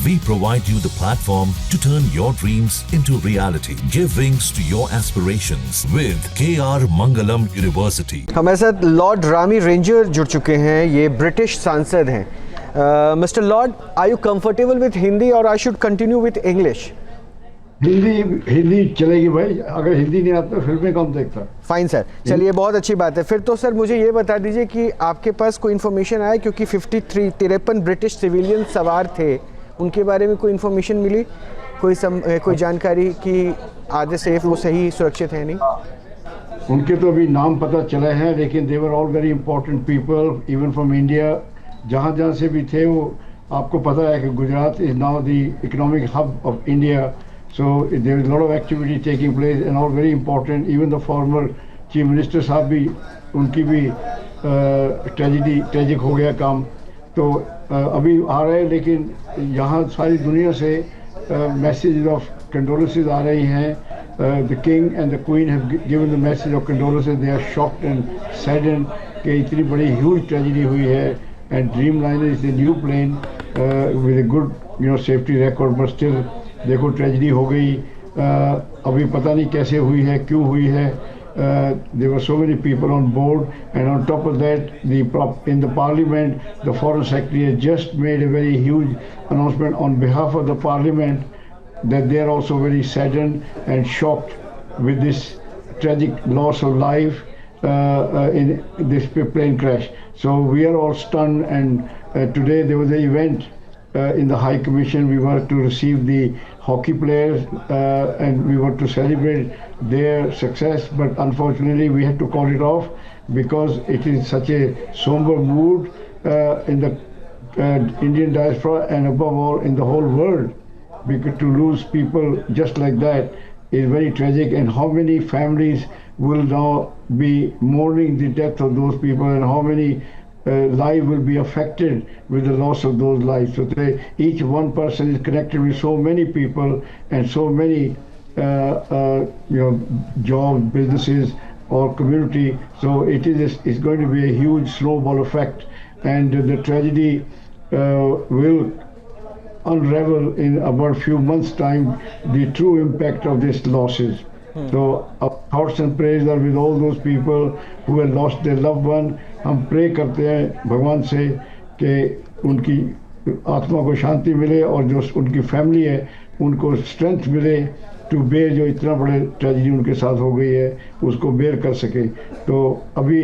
We provide you the platform to turn your dreams into reality. Give wings to your aspirations with KR Mangalam University. हमारे साथ Lord Rami ranger जुड़ चुके हैं। ये British सांसद हैं। Mister Lord, are you comfortable with Hindi और I should continue with English? Hindi चलेगी भाई, अगर हिंदी नहीं आता फिल्में कौन देखता। फाइन सर, चलिए बहुत अच्छी बात है। फिर तो सर मुझे ये बता दीजिए कि आपके पास कोई इन्फॉर्मेशन आया, क्योंकि 53 ब्रिटिश सिविलियन सवार थे, उनके बारे में कोई इन्फॉर्मेशन मिली, कोई जानकारी कि आधे सेफ वो सही सुरक्षित है? नहीं, उनके तो अभी नाम पता चले हैं, लेकिन they were all very important people even from India. जहाँ से भी थे वो, आपको पता है कि Gujarat is now the economic hub of India, so there is a lot of activity taking place and all very important. Even the former chief minister साहब भी, उनकी भी ट्रेजिक हो गया काम, तो अभी आ रहे हैं। लेकिन यहाँ सारी दुनिया से मैसेज ऑफ कंडोलेंसेस आ रही हैं। The king and the queen have given the message of condolences. They are shocked and saddened कि इतनी बड़ी ह्यूज ट्रेजिडी हुई है। And Dreamliner is a new plane with a good safety record, but still देखो tragedy हो गई। अभी पता नहीं कैसे हुई है, क्यों हुई है। There were so many people on board, and on top of that, in the parliament, the foreign secretary has just made a very huge announcement on behalf of the parliament that they are also very saddened and shocked with this tragic loss of life in this plane crash. So we are all stunned, and today there was an event in the High Commission. We were to receive the hockey players and we were to celebrate their success, but unfortunately we had to call it off because it is such a somber mood in the Indian diaspora and above all in the whole world. Because to lose people just like that is very tragic, and how many families will now be mourning the death of those people, and how many life will be affected with the loss of those lives. So each one person is connected with so many people and so many jobs, businesses or community. So it's going to be a huge snowball effect, and the tragedy will unravel in about a few months' time the true impact of these losses. So our thoughts and prayers are with all those people who have lost their loved one. हम pray करते हैं भगवान से कि उनकी आत्मा को शांति मिले, और जो उनकी फैमिली है उनको स्ट्रेंथ मिले टू बेयर, जो इतना बड़े ट्रेजिडी उनके साथ हो गई है उसको बेयर कर सके। तो अभी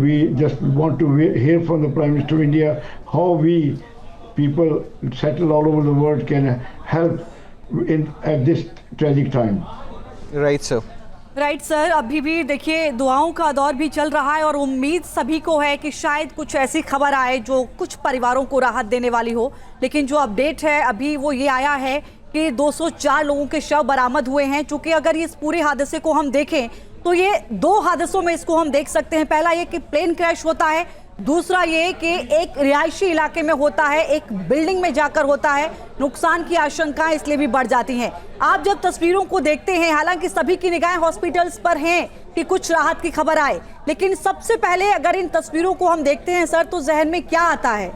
we just want to hear from the prime minister of India how we people settle all over the world can help in at this tragic time. Right sir, अभी भी देखिए दुआओं का दौर भी चल रहा है और उम्मीद सभी को है कि शायद कुछ ऐसी खबर आए जो कुछ परिवारों को राहत देने वाली हो। लेकिन जो अपडेट है अभी वो ये आया है कि 204 लोगों के शव बरामद हुए हैं। चूंकि अगर इस पूरे हादसे को हम देखें तो ये दो हादसों में इसको हम देख सकते हैं। पहला ये कि प्लेन क्रैश होता है, दूसरा ये कि एक रिहायशी इलाके में होता है, एक बिल्डिंग में जाकर होता है। नुकसान की आशंकाएं इसलिए भी बढ़ जाती हैं। आप जब तस्वीरों को देखते हैं, हालांकि सभी की निगाहें हॉस्पिटल्स पर हैं कि कुछ राहत की खबर आए, लेकिन सबसे पहले अगर इन तस्वीरों को हम देखते हैं सर, तो जहन में क्या आता है?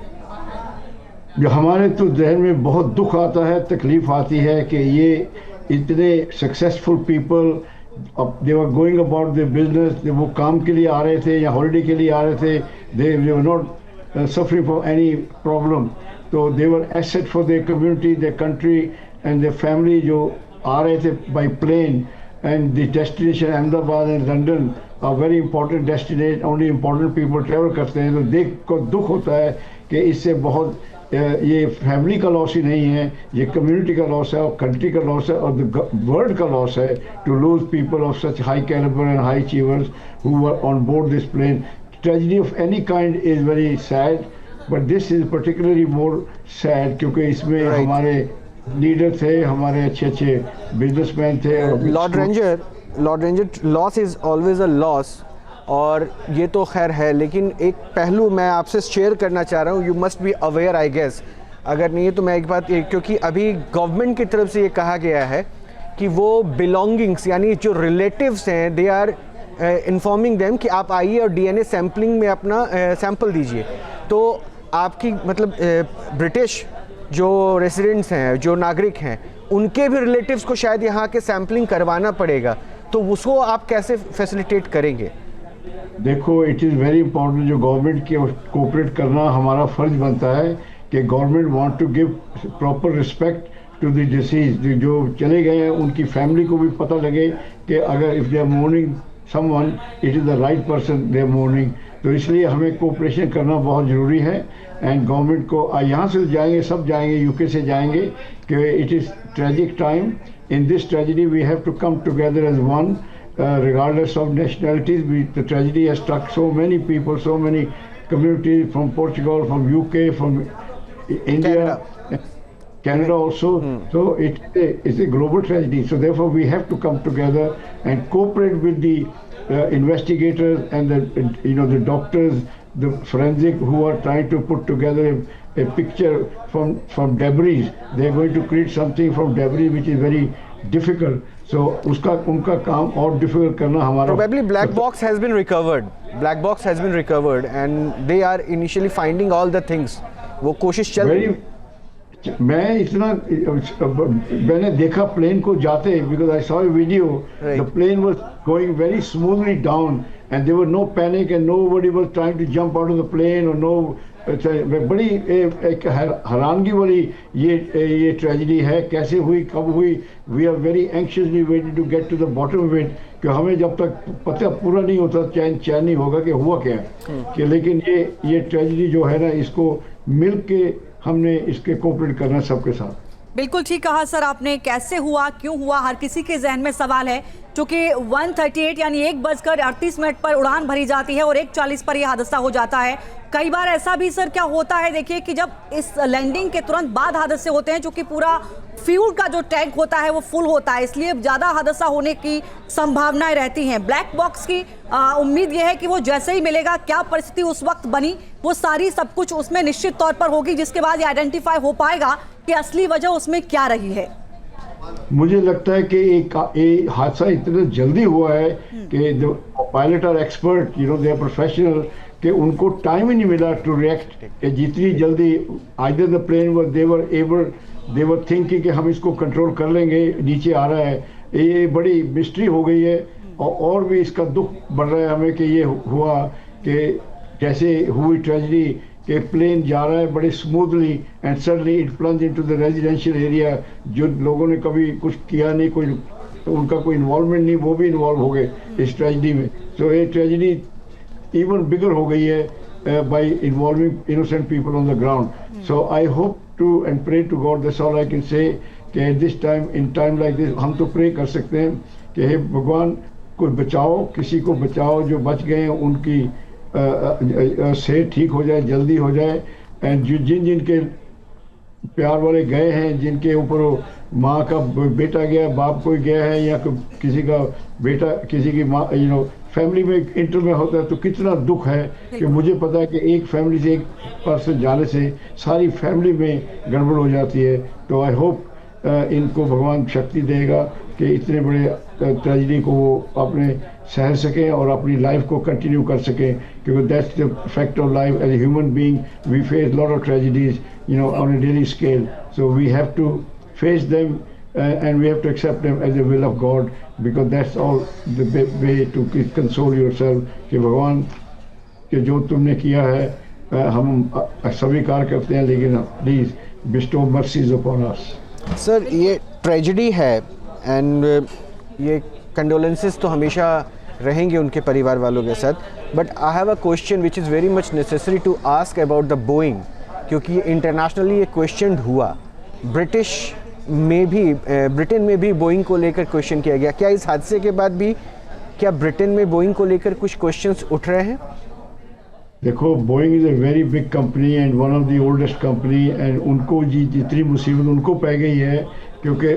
जो हमारे तो जहन में बहुत दुख आता है, तकलीफ आती है कि ये इतने successful people, they were going about their business, वो काम के लिए आ रहे थे या हॉलिडे के लिए आ रहे थे, they were not suffering from any problem. So they were asset for their community, their country and their family, जो आ रहे थे by plane, and the destination Ahmedabad and London are very important destination, only important people travel करते हैं। तो देख को दुख होता है कि इससे बहुत ये फैमिली का लॉस ही नहीं है, ये कम्युनिटी का लॉस है और कंट्री का लॉस है और वर्ल्ड का लॉस है to lose people of such high calibre and high achievers who were on board this plane. Tragedy of any kind is very sad, but this is particularly more sad क्योंकि इसमें हमारे leader थे, हमारे अच्छे businessman थे। Lord Ranger, loss is always a loss, और ये तो खैर है, लेकिन एक पहलू मैं आपसे शेयर करना चाह रहा हूँ। You must be aware I guess, अगर नहीं है तो मैं एक बात, क्योंकि अभी गवर्नमेंट की तरफ से ये कहा गया है कि वो बिलोंगिंग्स यानी जो रिलेटिव्स हैं, दे आर इन्फॉर्मिंग देम कि आप आइए और डीएनए सैम्पलिंग में अपना सैंपल दीजिए। तो आपकी मतलब ब्रिटिश जो रेसिडेंट्स हैं, जो नागरिक हैं, उनके भी रिलेटिव्स को शायद यहाँ के सैम्पलिंग करवाना पड़ेगा, तो उसको आप कैसे फैसिलिटेट करेंगे? देखो, इट इज़ वेरी इंपॉर्टेंट, जो गवर्नमेंट की कोऑपरेट करना हमारा फ़र्ज बनता है कि government want to give proper respect to the deceased. जो चले गए हैं उनकी फैमिली को भी पता लगे कि अगर if they are mourning someone, it is the right person they are mourning. तो इसलिए हमें कोऑपरेशन करना बहुत ज़रूरी है। एंड गवर्नमेंट को यहाँ से जाएंगे, सब जाएंगे, यूके से जाएंगे, कि it is tragic time. In this tragedy we have to come together as one, regardless of nationalities. The tragedy has struck so many people, so many communities from Portugal, from UK, from India, Canada also. So it's a global tragedy. So therefore we have to come together and cooperate with the investigators and the doctors, the forensic, who are trying to put together a picture from debris. They are going to create something from debris which is very difficult. So उनका काम और difficult करना हमारा. Probably black box has been recovered. Black box has been recovered and they are initially finding all the things. वो कोशिश चल रही है. मैंने देखा प्लेन को जाते, because I saw a video. Right. The plane was going very smoothly down and there was no panic and nobody was trying to jump out of the plane or no. बड़ी एक हैरानगी वाली ये tragedy है। कैसे हुई, कब हुई? We are very anxiously waiting to get to the bottom of it, कि हमें जब तक पता पूरा नहीं होता चैन नहीं होगा कि हुआ क्या है। कि लेकिन ये ट्रेजेडी जो है ना, इसको मिल के हमने इसके कोऑपरेट करना सबके साथ। बिल्कुल ठीक कहा सर आपने। कैसे हुआ, क्यों हुआ, हर किसी के जहन में सवाल है। क्योंकि 1:38 यानी 1:38 पर उड़ान भरी जाती है और 1:40 पर यह हादसा हो जाता है। कई बार ऐसा भी सर क्या होता है, देखिए, कि जब इस लैंडिंग के तुरंत बाद हादसे होते हैं, क्योंकि पूरा फ्यूल का जो टैंक होता है वो फुल होता है, इसलिए ज़्यादा हादसा होने की संभावनाएं रहती हैं। ब्लैक बॉक्स की उम्मीद यह है कि वो जैसे ही मिलेगा, क्या परिस्थिति उस वक्त बनी, वो सारी सब कुछ उसमें निश्चित तौर पर होगी, जिसके बाद ये आइडेंटिफाई हो पाएगा कि असली वजह उसमें क्या रही है। मुझे लगता है कि एक हादसा इतना जल्दी हुआ है कि जो pilot are expert, they are professional, कि उनको टाइम ही नहीं मिला टू रिएक्ट। जितनी जल्दी either the plane they were thinking कि हम इसको कंट्रोल कर लेंगे, नीचे आ रहा है। ये बड़ी मिस्ट्री हो गई है और भी इसका दुख बढ़ रहा है हमें कि ये हुआ, कि जैसे हुई ट्रेजेडी कि प्लेन जा रहा है बड़े smoothly and suddenly it plunge into the residential area. जो लोगों ने कभी कुछ किया नहीं, उनका कोई इन्वॉल्वमेंट नहीं, वो भी इन्वॉल्व हो गए इस ट्रेजेडी में। सो ये ट्रेजेडी इवन बिगर हो गई है by involving innocent people on the ground. So I hope to and pray to God, that's all I can say, कि at this time, in time like this, हम तो pray कर सकते हैं कि हे भगवान, को बचाओ, किसी को बचाओ, जो बच गए हैं उनकी से ठीक हो जाए, जल्दी हो जाए। एंड जिनके प्यार वाले गए हैं, जिनके ऊपर माँ का बेटा गया, बाप कोई गया है, या किसी का बेटा, किसी की माँ, फैमिली में इंटर में होता है, तो कितना दुख है। कि मुझे पता है कि एक फैमिली से एक पर्सन जाने से सारी फैमिली में गड़बड़ हो जाती है। तो आई होप इनको भगवान शक्ति देगा कि इतने बड़े ट्रेजेडी को वो अपने सह सकें और अपनी लाइफ को कंटिन्यू कर सकें, क्योंकि that's the fact of life. As a human being we face lot of tragedies on a daily scale, so we have to face them and we have to accept them as the will of God, because that's all the way to console yourself कि भगवान कि जो तुमने किया है हम स्वीकार करते हैं, लेकिन please bestow mercies upon us। Sir, ये ट्रेजेडी है एंड ये कंडोलेंसेस तो हमेशा रहेंगे उनके परिवार वालों के साथ, but I have a question which is very much necessary to ask about the Boeing, क्योंकि इंटरनेशनली ये क्वेश्चन हुआ। ब्रिटेन में भी बोइंग को लेकर क्वेश्चन किया गया। क्या इस हादसे के बाद भी क्या ब्रिटेन में बोइंग को लेकर कुछ क्वेश्चंस उठ रहे हैं? देखो, Boeing is a very big company and one of the oldest company, and उनको जितनी मुसीबत उनको पै गई है, क्योंकि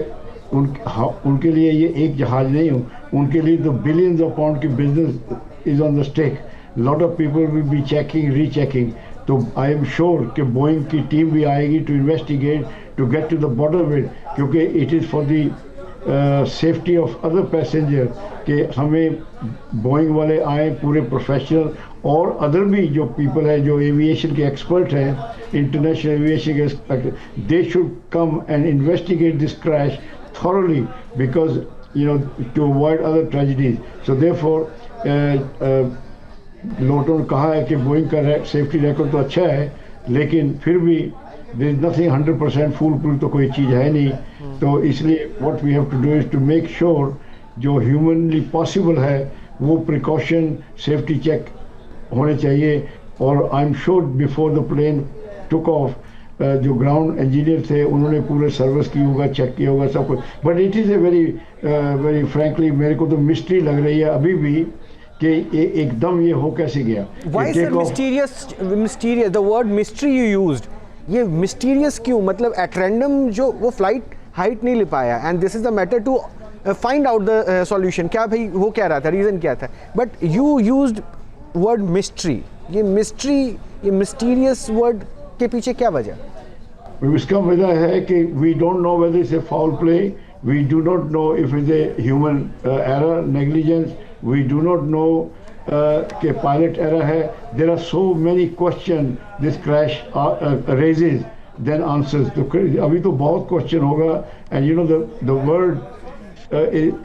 उनके लिए ये एक जहाज नहीं हो, उनके लिए तो बिलियंस ऑफ पाउंड की business is on the stake. Lot of people will be checking, rechecking. तो आई एम श्योर कि बोइंग की टीम भी आएगी to investigate, to get to the bottom of it, क्योंकि it is for the safety of other passenger कि हमें Boeing वाले आए पूरे प्रोफेशनल और अदर भी जो पीपल है जो एविएशन के एक्सपर्ट हैं इंटरनेशनल एविएशन के they should come and investigate this crash thoroughly because to avoid other tragedies. So therefore लोगों ने कहा है कि बोइंग का सेफ्टी रिकॉर्ड तो अच्छा है लेकिन फिर भी there is nothing 100% full proof तो कोई चीज़ है नहीं. तो इसलिए what we have to do is to make sure जो ह्यूमनली पॉसिबल है वो प्रिकॉशन सेफ्टी चेक होने चाहिए. और I am sure before the plane took off जो ग्राउंड इंजीनियर थे उन्होंने पूरे सर्विस की होगा चेक किया होगा सब कुछ. But it is a very frankly मेरे को तो मिस्ट्री लग रही है अभी भी कि एकदम ये हो कैसे गया. Why sir mysterious the word mystery you used, ये मिस्टीरियस क्यों? मतलब एट रैंडम जो वो फ्लाइट हाइट नहीं ले पाया and this is the matter to find out the solution. क्या भाई वो कह रहा था, रीज़न क्या था? But you used word mystery. ये मिस्ट्री, ये मिस्टीरियस वर्ड के पीछे क्या वजह? इसका वजह है कि we don't know whether it's a foul play, we do not know if it's a human error negligence, we do not know कि पायलट एरर है. There are so many question this crash raises than answers. तो अभी तो बहुत question होगा and you know the world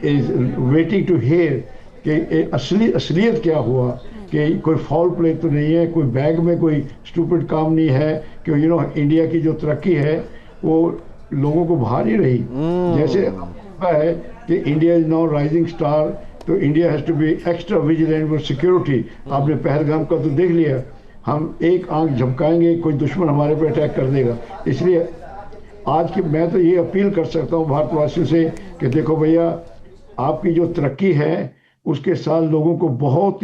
is waiting to hear कि असलियत क्या हुआ, कि कोई फाउल प्ले तो नहीं है, कोई बैग में कोई स्टूपिड काम नहीं है कि इंडिया की जो तरक्की है वो लोगों को भा नहीं रही. जैसे है कि India is now rising star, तो India has to be extra vigilant with security. आपने पहलगाम का तो देख लिया, हम एक आंख झपकाएंगे कोई दुश्मन हमारे पे अटैक कर देगा. इसलिए आज की मैं तो ये अपील कर सकता हूँ भारतवासियों से कि देखो भैया, आपकी जो तरक्की है उसके साथ लोगों को बहुत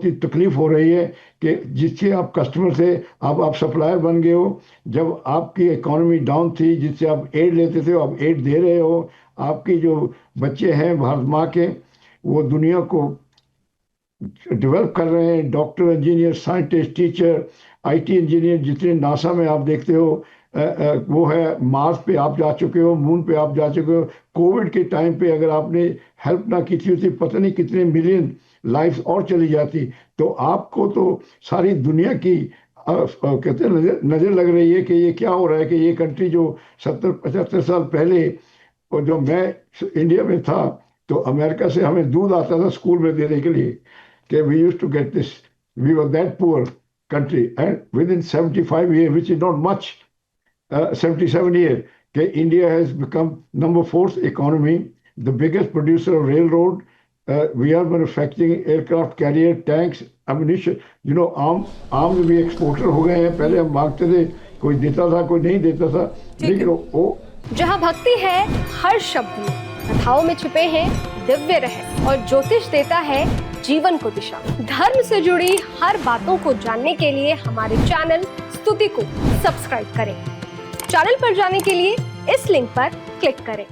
ही तकलीफ हो रही है कि जिससे आप कस्टमर थे आप सप्लायर बन गए हो. जब आपकी इकोनॉमी डाउन थी, जिससे आप एड लेते थे आप एड दे रहे हो. आपकी जो बच्चे हैं भारत माँ के वो दुनिया को डेवलप कर रहे हैं. Doctor, engineer, scientist, teacher, IT engineer जितने नासा में आप देखते हो वो है. मार्स पे आप जा चुके हो, मून पे आप जा चुके हो. कोविड के टाइम पे अगर आपने हेल्प ना की थी पता नहीं कितने मिलियन लाइफ्स और चली जाती. तो आपको तो सारी दुनिया की कहते हैं नज़र लग रही है कि ये क्या हो रहा है, कि ये कंट्री जो 70-75 साल पहले और जो मैं इंडिया में था तो अमेरिका से हमें दूध आता था स्कूल में देने के लिए कि we used to get this, we were that poor country. And within 75 year which is not much, 77 years, India has become number 4th economy, the biggest producer of railroad. We are manufacturing aircraft carrier, tanks, ammunition. arms भी exporter हो गए हैं. पहले हम मांगते थे, कोई देता था कोई नहीं देता था, लेकिन वो जहाँ भक्ति है हर शब्द में, कथाओं में छुपे हैं दिव्य रहस्य और ज्योतिष देता है जीवन को दिशा. धर्म से जुड़ी हर बातों को जानने के लिए हमारे चैनल स्तुति को सब्सक्राइब करें. चैनल पर जाने के लिए इस लिंक पर क्लिक करें.